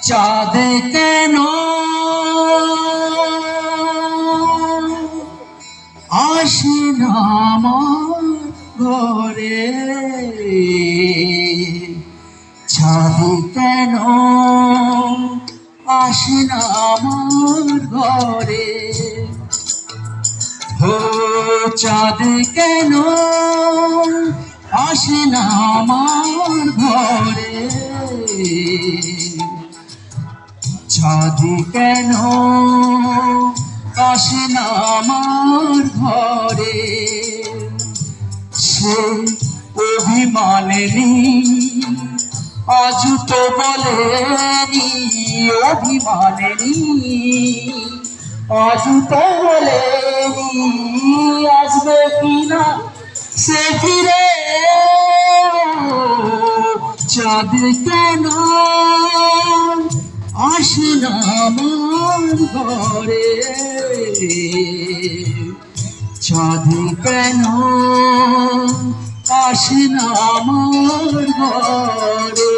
চাঁদ কেন আসে না আমার ঘরে, চাঁদ কেন আসে না আমার ঘরে, ও চাঁদ কেন আসে না আমার ঘরে, চাঁদ কেন আসে না আমার ঘরে। সে অভিমানেনি আজ তো বলেনি, অভিমানেনি আজ তো বলেনি আসবে কিনা সে ফিরে। চাঁদ কেন আসে না আমার ঘরে, চাঁদ কেন আসে না আমার ঘরে।